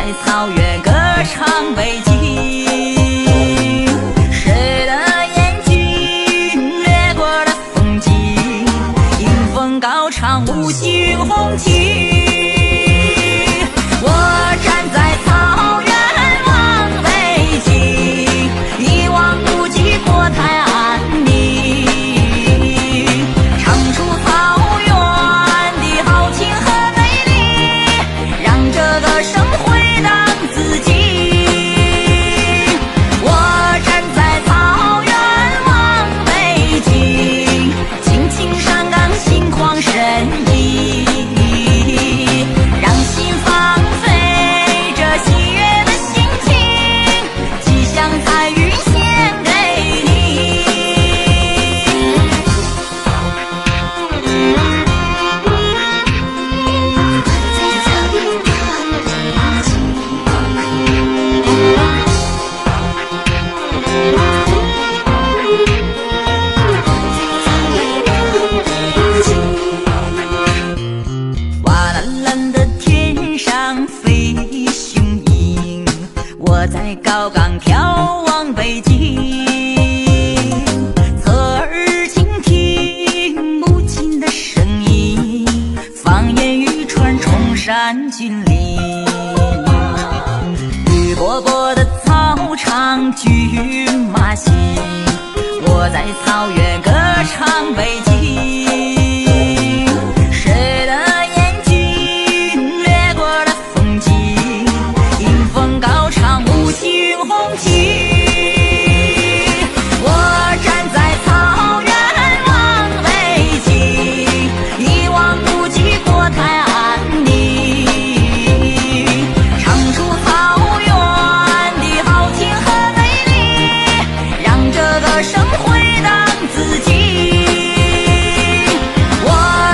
在草原歌唱北京，谁的眼睛掠过的风景，迎风高唱五星红旗。我站在草原望北京，一望无际国泰安宁，唱出草原的豪情和美丽，让这个声回荡自己。我站在草原望北京，青青山岗心旷神怡，让心放飞这喜悦的心情，吉祥彩云献给你。哇蓝蓝的天上飞雄鹰，我在高岗眺望北京，侧耳倾听母亲的声音，方言语传崇山峻岭。绿波波的草场骏马行，我在草原歌唱北京，谁的眼睛掠过的风景，迎风高唱五星红旗。我站在草原望北京，一望无际国泰安宁，唱出草原的豪情和美丽，让这个声回荡自己。我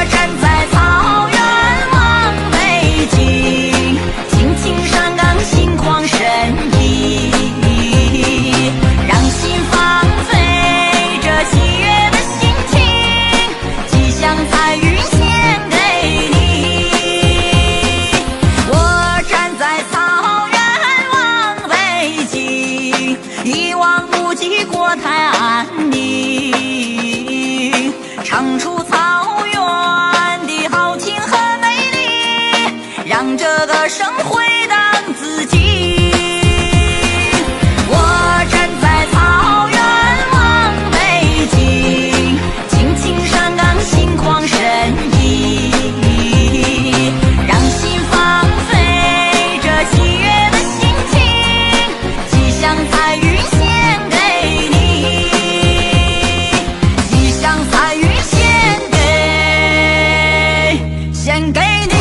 站在草原望北京，青青山岗心旷神怡，让心放飞这喜悦的心情，吉祥彩云献给你。我站在草原望北京，一望无际国泰安宁，唱出草原的豪情和美丽，让这个声回荡自己。我站在草原望北京，青青山岗心旷神怡，让心放飞这喜悦的心情，吉祥彩云献给你，吉祥彩云献给你。